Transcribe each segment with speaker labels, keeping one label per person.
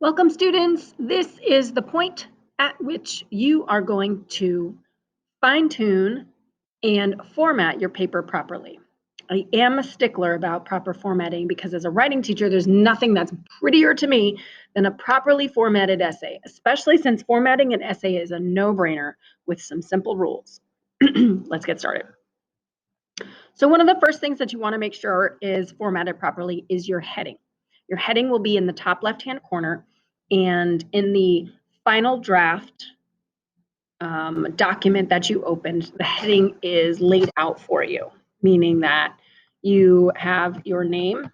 Speaker 1: Welcome, students. This is the point at which you are going to fine-tune and format your paper properly. I am a stickler about proper formatting because as a writing teacher, there's nothing that's prettier to me than a properly formatted essay, especially since formatting an essay is a no-brainer with some simple rules. Let's get started. So one of the first things that you want to make sure is formatted properly is your heading. Your heading will be in the top left-hand corner, and in the final draft document that you opened, the heading is laid out for you, meaning that you have your name,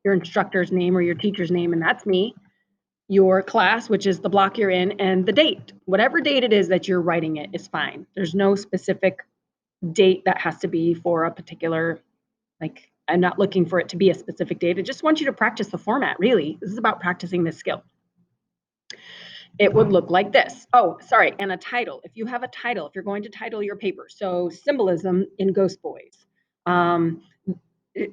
Speaker 1: your instructor's name or your teacher's name, and that's me, your class, which is the block you're in, and the date. Whatever date it is that you're writing it is fine. There's no specific date that has to be for a particular, like, I'm not looking for it to be a specific date. I just want you to practice the format, really. This is about practicing this skill. It would look like this. Oh, sorry, and a title. If you have a title, if you're going to title your paper, so symbolism in Ghost Boys,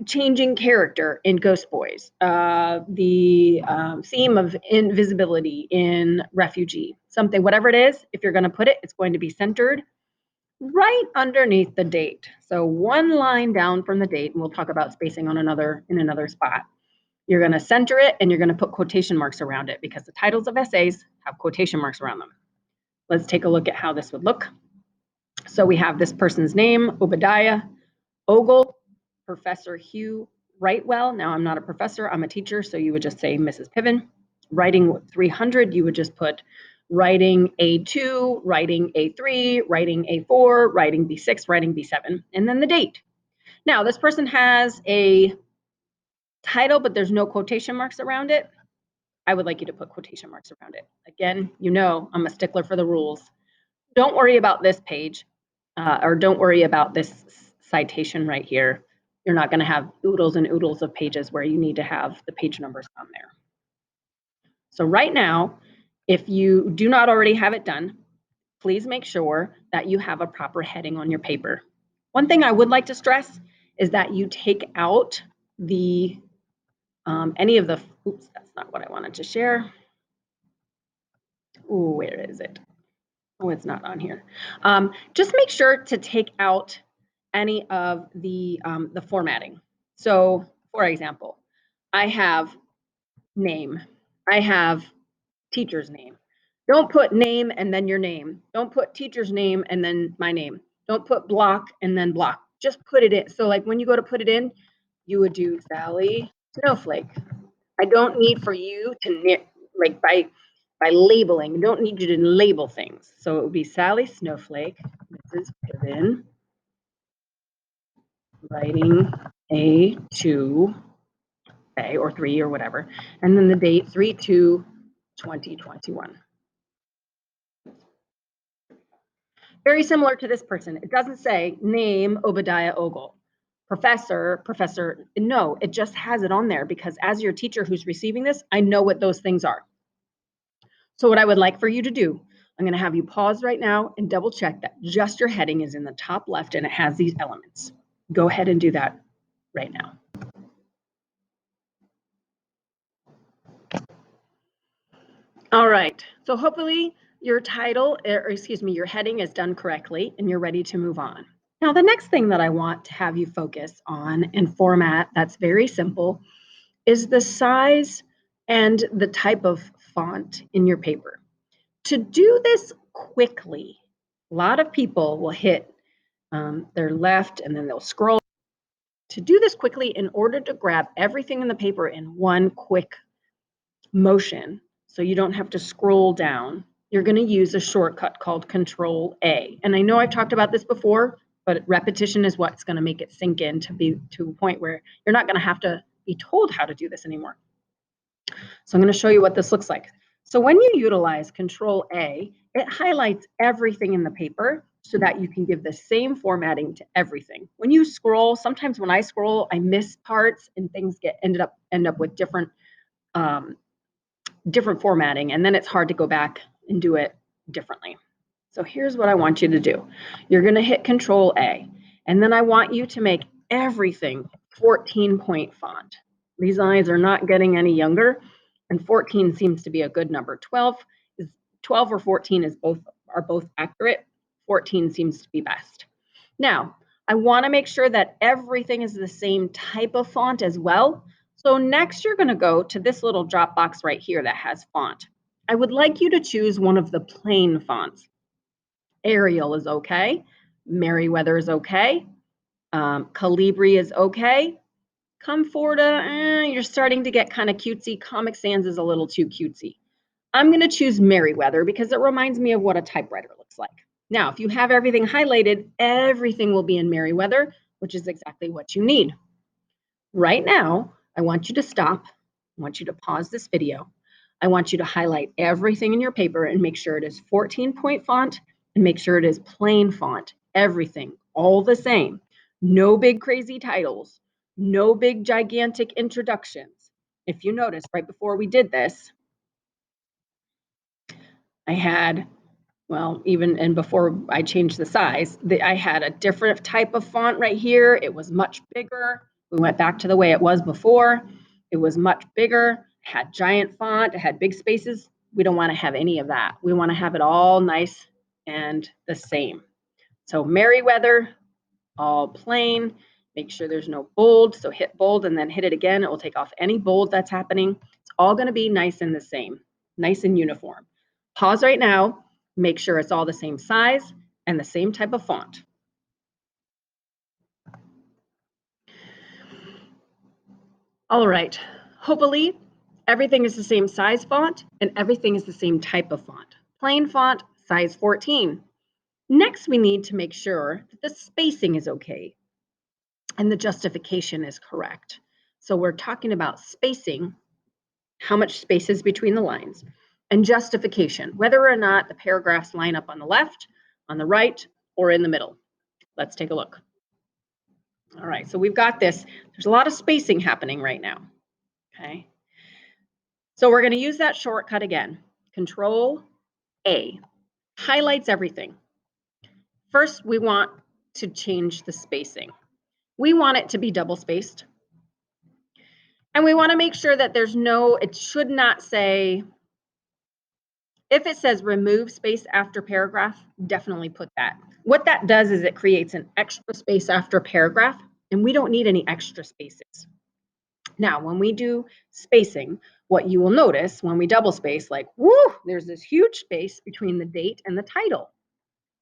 Speaker 1: changing character in Ghost Boys, the theme of invisibility in Refugee, something, whatever it is, if you're going to put it, it's going to be centered right underneath the date. So one line down from the date, and we'll talk about spacing on another spot. You're going to center it and you're going to put quotation marks around it because the titles of essays have quotation marks around them. Let's take a look at how this would look. So we have this person's name, Obadiah Ogle, Professor Hugh Wrightwell. Now I'm not a professor, I'm a teacher, so you would just say Mrs. Piven. Writing 300, you would just put writing A2, writing A3, writing A4, writing B6, writing B7, and then the date. Now this person has a title, but there's no quotation marks around it. I would like you to put quotation marks around it. Again, you know I'm a stickler for the rules. Don't worry about this page, or don't worry about this citation right here. You're not going to have oodles and oodles of pages where you need to have the page numbers on there. So right now, if you do not already have it done, please make sure that you have a proper heading on your paper. One thing I would like to stress is that you take out the any of the, oops, that's not what I wanted to share. Ooh, where is it? Oh, it's not on here. Just make sure to take out any of the formatting. So, for example, I have name. I have teacher's name. Don't put name and then your name. Don't put teacher's name and then my name. Don't put block and then block. Just put it in. So like when you go to put it in, you would do Sally Snowflake. I don't need for you to, like by labeling, I don't need you to label things. So it would be Sally Snowflake, Mrs. Piven, writing A2, okay, or 3 or whatever, and then the date 3/2/2021. Very similar to this person. It doesn't say name Obadiah Ogle. Professor, no, it just has it on there because as your teacher who's receiving this, I know what those things are. So what I would like for you to do, I'm going to have you pause right now and double check that just your heading is in the top left and it has these elements. Go ahead and do that right now. All right, so hopefully your title, or excuse me, your heading is done correctly and you're ready to move on. Now, the next thing that I want to have you focus on and format that's very simple is the size and the type of font in your paper. To do this quickly, a lot of people will hit their left and then they'll scroll. To do this quickly, in order to grab everything in the paper in one quick motion, so you don't have to scroll down, you're going to use a shortcut called Control A. And I know I've talked about this before, but repetition is what's going to make it sink in to a point where you're not going to have to be told how to do this anymore. So I'm going to show you what this looks like. So when you utilize Control A, it highlights everything in the paper so that you can give the same formatting to everything. When you scroll, sometimes when I scroll, I miss parts and things end up with different formatting, and then it's hard to go back and do it differently. So here's what I want you to do. You're going to hit Control A, and then I want you to make everything 14-point font. These eyes are not getting any younger. and 14 seems to be a good number. 12 or 14 are both accurate. 14 seems to be best. Now, I want to make sure that everything is the same type of font as well. So next you're going to go to this little drop box right here that has font. I would like you to choose one of the plain fonts. Arial is okay. Merriweather is okay. Calibri is okay. Comforta, you're starting to get kind of cutesy. Comic Sans is a little too cutesy. I'm going to choose Merriweather because it reminds me of what a typewriter looks like. Now, if you have everything highlighted, everything will be in Merriweather, which is exactly what you need. Right now, I want you to stop. I want you to pause this video. I want you to highlight everything in your paper and make sure it is 14-point font and make sure it is plain font. Everything, all the same. No big crazy titles. No big gigantic introductions. If you notice, right before we did this, I had, well, even and before I changed the size, I had a different type of font right here. It was much bigger. We went back to the way it was before. It was much bigger, had giant font, it had big spaces. We don't want to have any of that. We want to have it all nice and the same. So Merriweather, all plain. Make sure there's no bold. So hit bold and then hit it again. It will take off any bold that's happening. It's all going to be nice and the same, nice and uniform. Pause right now. Make sure it's all the same size and the same type of font. All right. Hopefully, everything is the same size font and everything is the same type of font. Plain font, size 14. Next, we need to make sure that the spacing is okay and the justification is correct. So we're talking about spacing, how much space is between the lines, and justification, whether or not the paragraphs line up on the left, on the right, or in the middle. Let's take a look. All right, so we've got this. There's a lot of spacing happening right now, okay? So we're going to use that shortcut again. Control A, highlights everything. First, we want to change the spacing. We want it to be double spaced. And we want to make sure that there's no, it should not say, if it says remove space after paragraph, definitely put that. What that does is it creates an extra space after paragraph, and we don't need any extra spaces. Now, when we do spacing, what you will notice when we double space, like, whoo, there's this huge space between the date and the title.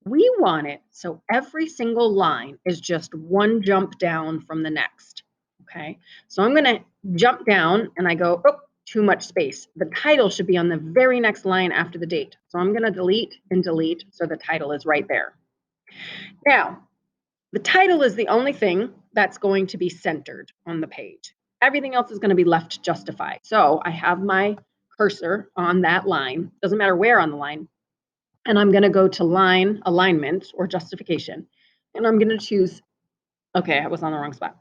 Speaker 1: We want it so every single line is just one jump down from the next, okay? So I'm gonna jump down and I go, oh, too much space. The title should be on the very next line after the date. So I'm gonna delete and delete so the title is right there. Now, the title is the only thing that's going to be centered on the page. Everything else is going to be left justified. So I have my cursor on that line, doesn't matter where on the line, and I'm going to go to line alignment or justification, and I'm going to choose, okay, I was on the wrong spot.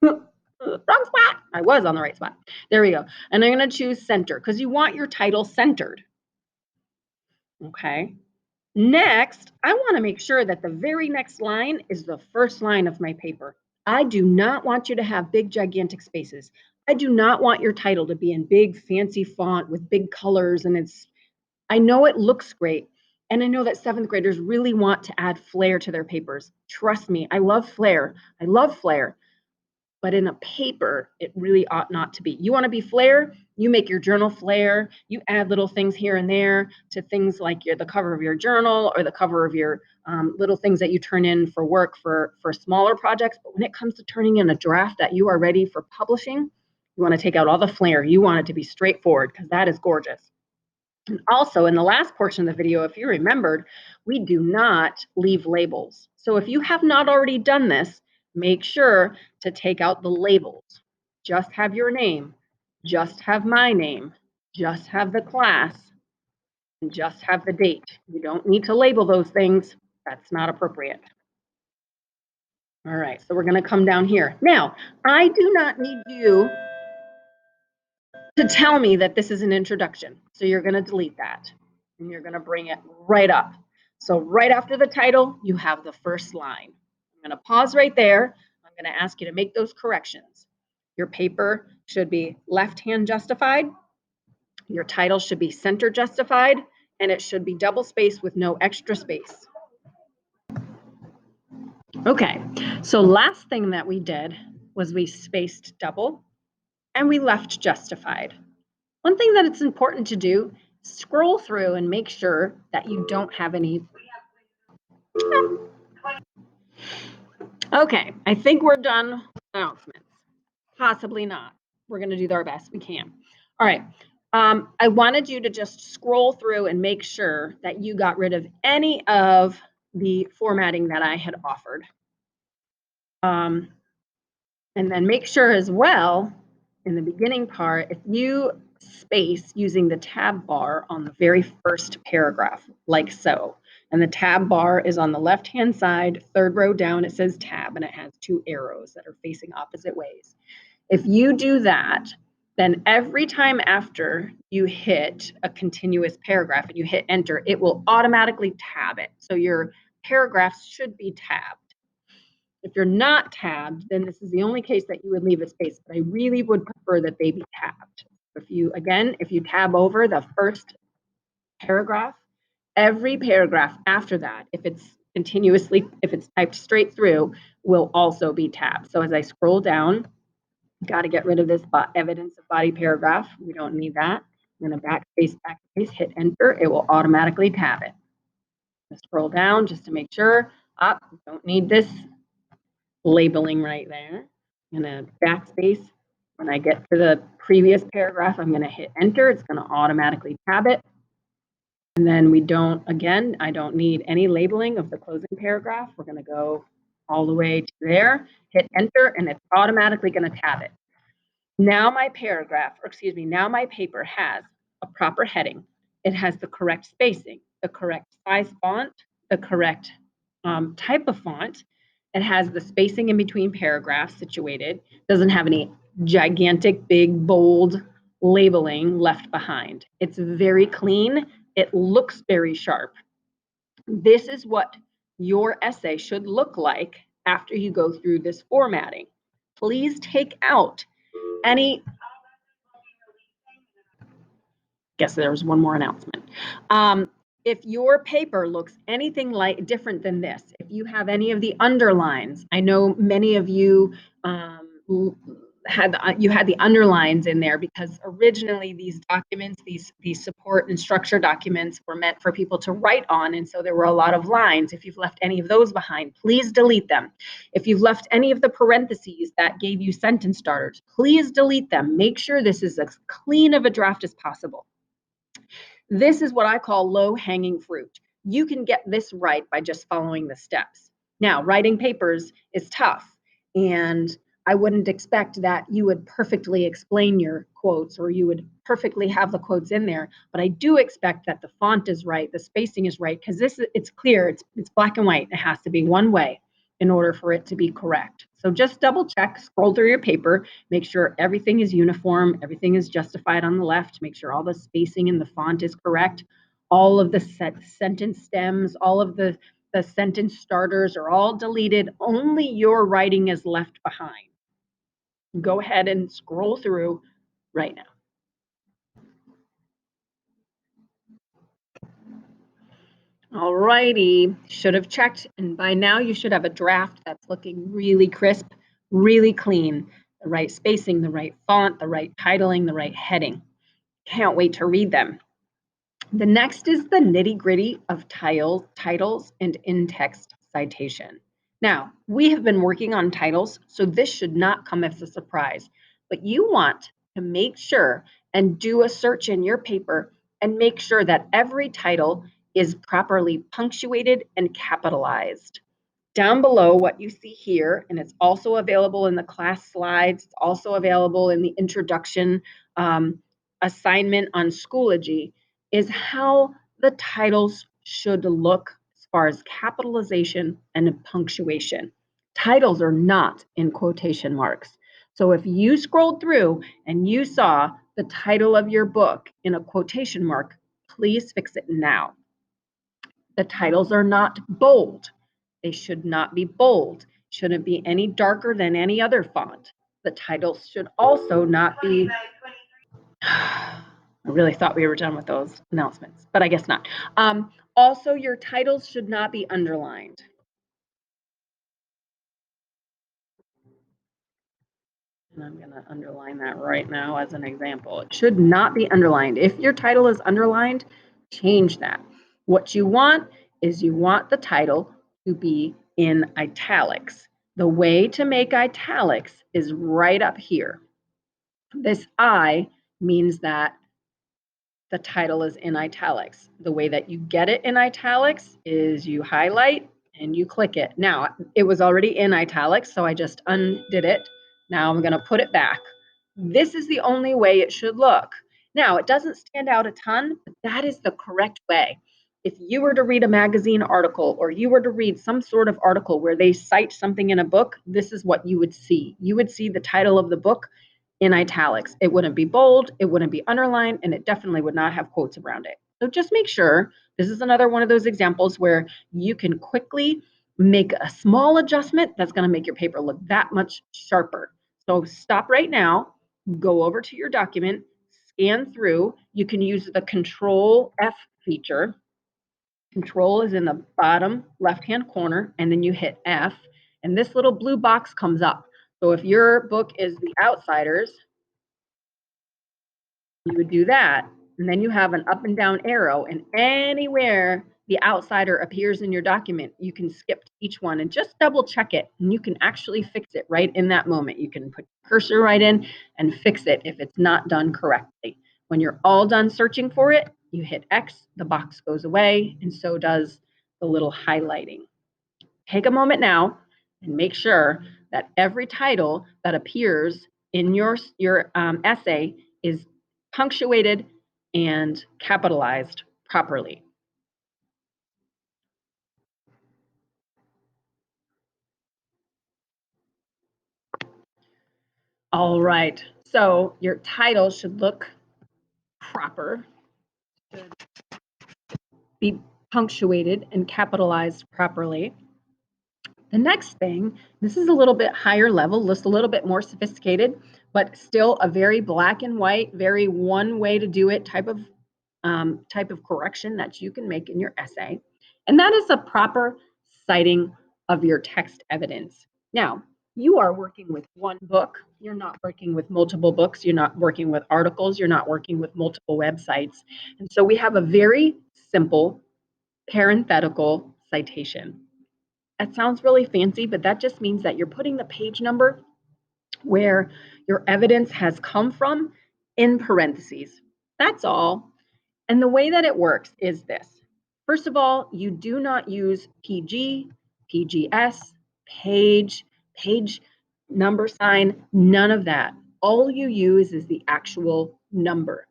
Speaker 1: Wrong spot. I was on the right spot. There we go. And I'm going to choose center because you want your title centered. Okay. Next, I want to make sure that the very next line is the first line of my paper. I do not want you to have big, gigantic spaces. I do not want your title to be in big, fancy font with big colors. And I know it looks great. And I know that seventh graders really want to add flair to their papers. Trust me, I love flair. I love flair. But in a paper, it really ought not to be. You want to be flair, you make your journal flair, you add little things here and there to things like the cover of your journal or the cover of your little things that you turn in for work for smaller projects. But when it comes to turning in a draft that you are ready for publishing, you want to take out all the flair. You want it to be straightforward because that is gorgeous. And also in the last portion of the video, if you remembered, we do not leave labels. So if you have not already done this, make sure to take out the labels. Just have your name, just have my name, just have the class, and just have the date. You don't need to label those things. That's not appropriate. All right, so we're going to come down here. Now, I do not need you to tell me that this is an introduction. So you're going to delete that and you're going to bring it right up. So right after the title, you have the first line. I'm going to pause right there. I'm going to ask you to make those corrections. Your paper should be left hand justified Your title should be center justified, and it should be double spaced with no extra space. Okay, so last thing that we did was we spaced double and we left justified. One thing that it's important to do, scroll through and make sure that you don't have any. Okay, I think we're done with announcements. Possibly not. We're going to do our best we can. All right. I wanted you to just scroll through and make sure that you got rid of any of the formatting that I had offered. And then make sure as well, in the beginning part, if you space using the tab bar on the very first paragraph, like so, and the tab bar is on the left-hand side, third row down, it says tab, and it has two arrows that are facing opposite ways. If you do that, then every time after you hit a continuous paragraph and you hit enter, it will automatically tab it. So your paragraphs should be tabbed. If you're not tabbed, then this is the only case that you would leave a space, but I really would prefer that they be tabbed. If you tab over the first paragraph, every paragraph after that, if it's typed straight through, will also be tabbed. So as I scroll down, got to get rid of this evidence of body paragraph. We don't need that. I'm going to backspace, hit enter. It will automatically tab it. Scroll down just to make sure. Don't need this labeling right there. I'm going to backspace. When I get to the previous paragraph, I'm going to hit enter. It's going to automatically tab it. And then I don't need any labeling of the closing paragraph. We're going to go all the way to there, hit enter, and it's automatically going to tab it. Now my paper has a proper heading. It has the correct spacing, the correct size font, the correct type of font. It has the spacing in between paragraphs situated. Doesn't have any gigantic, big, bold labeling left behind. It's very clean. It looks very sharp. This is what your essay should look like after you go through this formatting. Please take out any. Guess there was one more announcement. If your paper looks anything like different than this, if you have any of the underlines, I know many of you had the underlines in there because originally these documents, these support and structure documents were meant for people to write on, and so there were a lot of lines. If you've left any of those behind, please delete them. If you've left any of the parentheses that gave you sentence starters, please delete them. Make sure this is as clean of a draft as possible. This is what I call low-hanging fruit. You can get this right by just following the steps. Now, writing papers is tough, and I wouldn't expect that you would perfectly explain your quotes or you would perfectly have the quotes in there, but I do expect that the font is right, the spacing is right, because it's clear, it's black and white. It has to be one way in order for it to be correct. So just double check, scroll through your paper, make sure everything is uniform, everything is justified on the left, make sure all the spacing in the font is correct, all of the sentence stems, all of the sentence starters are all deleted, only your writing is left behind. Go ahead and scroll through right now. All righty, should have checked, and by now you should have a draft that's looking really crisp, really clean, the right spacing, the right font, the right titling, the right heading. Can't wait to read them. The next is the nitty-gritty of titles and in-text citation. Now, we have been working on titles, so this should not come as a surprise, but you want to make sure and do a search in your paper and make sure that every title is properly punctuated and capitalized. Down below, what you see here, and it's also available in the class slides, it's also available in the introduction assignment on Schoology, is how the titles should look as far as capitalization and punctuation. Titles are not in quotation marks. So if you scrolled through and you saw the title of your book in a quotation mark, please fix it now. The titles are not bold. They should not be bold. Shouldn't be any darker than any other font. The titles should also not be. I really thought we were done with those announcements, but I guess not. Also, your titles should not be underlined. And I'm going to underline that right now as an example. It should not be underlined. If your title is underlined, change that. What you want is you want the title to be in italics. The way to make italics is right up here. This I means that the title is in italics. The way that you get it in italics is you highlight and you click it. Now, it was already in italics, so I just undid it. Now I'm going to put it back. This is the only way it should look. Now, it doesn't stand out a ton, but that is the correct way. If you were to read a magazine article or you were to read some sort of article where they cite something in a book, this is what you would see. You would see the title of the book in italics. It wouldn't be bold, it wouldn't be underlined, and it definitely would not have quotes around it. So just make sure, this is another one of those examples where you can quickly make a small adjustment that's going to make your paper look that much sharper. So stop right now, go over to your document, scan through. You can use the Control F feature. Control is in the bottom left-hand corner, and then you hit F, and this little blue box comes up. So if your book is The Outsiders, you would do that, and then you have an up and down arrow, and anywhere the outsider appears in your document, you can skip to each one and just double check it, and you can actually fix it right in that moment. You can put cursor right in and fix it if it's not done correctly. When you're all done searching for it, you hit X, the box goes away, and so does the little highlighting. Take a moment now and make sure that every title that appears in your essay is punctuated and capitalized properly. All right, so your title should look proper, should be punctuated and capitalized properly. The next thing, this is a little bit higher level, just a little bit more sophisticated, but still a very black and white, very one way to do it type of correction that you can make in your essay. And that is a proper citing of your text evidence. Now, you are working with one book. You're not working with multiple books. You're not working with articles. You're not working with multiple websites. And so we have a very simple parenthetical citation. That sounds really fancy, but that just means that you're putting the page number where your evidence has come from in parentheses. That's all. And the way that it works is this. First of all, you do not use PG, PGS, page number sign, none of that. All you use is the actual number.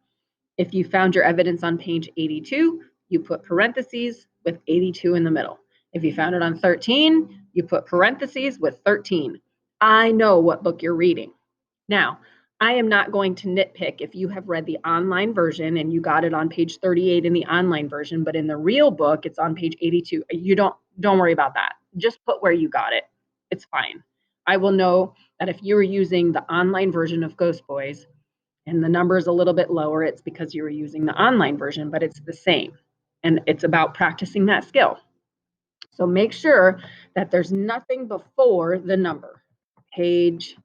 Speaker 1: If you found your evidence on page 82, you put parentheses with 82 in the middle. If you found it on 13, you put parentheses with 13. I know what book you're reading. Now, I am not going to nitpick if you have read the online version and you got it on page 38 in the online version, but in the real book, it's on page 82. You don't worry about that. Just put where you got it. It's fine. I will know that if you were using the online version of Ghost Boys and the number is a little bit lower, it's because you were using the online version, but it's the same. And it's about practicing that skill. So make sure that there's nothing before the number. Page,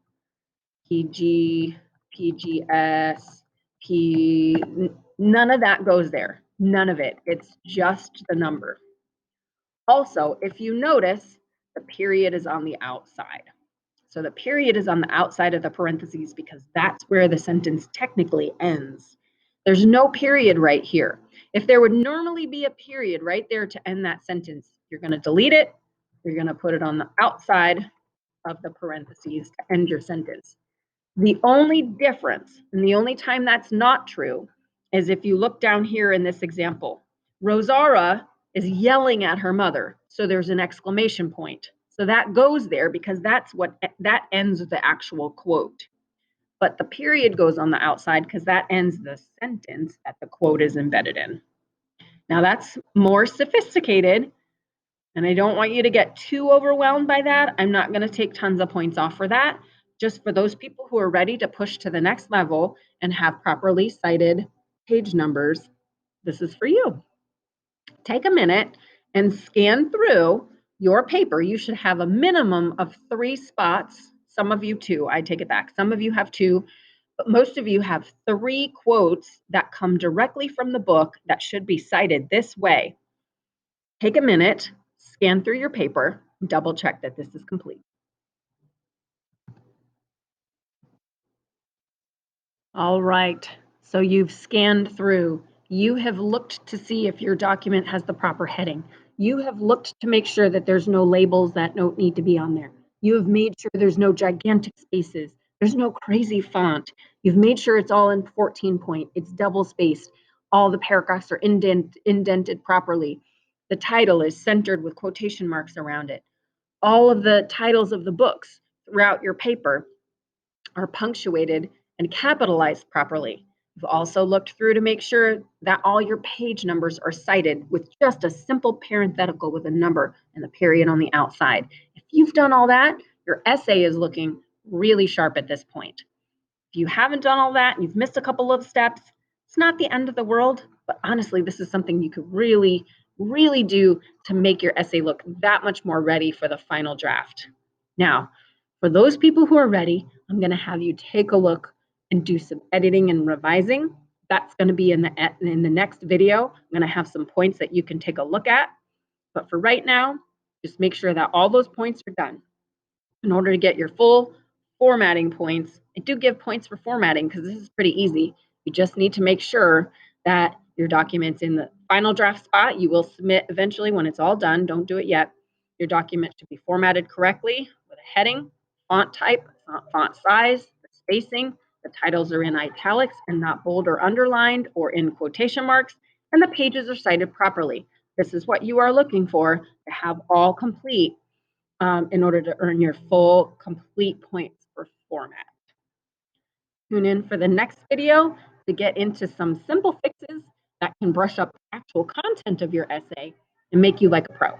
Speaker 1: PG, PGS, none of that goes there. None of it. It's just the number. Also, if you notice, the period is on the outside. So the period is on the outside of the parentheses because that's where the sentence technically ends. There's no period right here. If there would normally be a period right there to end that sentence, you're going to delete it. You're going to put it on the outside of the parentheses to end your sentence. The only difference, and the only time that's not true, is if you look down here in this example. Rosara is yelling at her mother, so there's an exclamation point. So that goes there because that ends the actual quote. But the period goes on the outside because that ends the sentence that the quote is embedded in. Now that's more sophisticated, and I don't want you to get too overwhelmed by that. I'm not going to take tons of points off for that. Just for those people who are ready to push to the next level and have properly cited page numbers, this is for you. Take a minute and scan through your paper. You should have a minimum of 3 spots. Some of you 2, I take it back. Some of you have 2, but most of you have 3 quotes that come directly from the book that should be cited this way. Take a minute, scan through your paper, double check that this is complete. All right, so you've scanned through. You have looked to see if your document has the proper heading. You have looked to make sure that there's no labels that don't need to be on there. You have made sure there's no gigantic spaces. There's no crazy font. You've made sure it's all in 14 point. It's double spaced. All the paragraphs are indented properly. The title is centered with quotation marks around it. All of the titles of the books throughout your paper are punctuated and capitalized properly. You've also looked through to make sure that all your page numbers are cited with just a simple parenthetical with a number and the period on the outside. If you've done all that, your essay is looking really sharp at this point. If you haven't done all that and you've missed a couple of steps, it's not the end of the world, but honestly, this is something you could really, really do to make your essay look that much more ready for the final draft. Now, for those people who are ready, I'm going to have you take a look and do some editing and revising. That's going to be in the next video. I'm going to have some points that you can take a look at. But for right now, just make sure that all those points are done. In order to get your full formatting points, I do give points for formatting because this is pretty easy. You just need to make sure that your document's in the final draft spot. You will submit eventually when it's all done. Don't do it yet. Your document should be formatted correctly with a heading, font type, font size, the spacing. The titles are in italics and not bold or underlined or in quotation marks, and the pages are cited properly. This is what you are looking for to have all complete in order to earn your full complete points for format. Tune in for the next video to get into some simple fixes that can brush up the actual content of your essay and make you like a pro.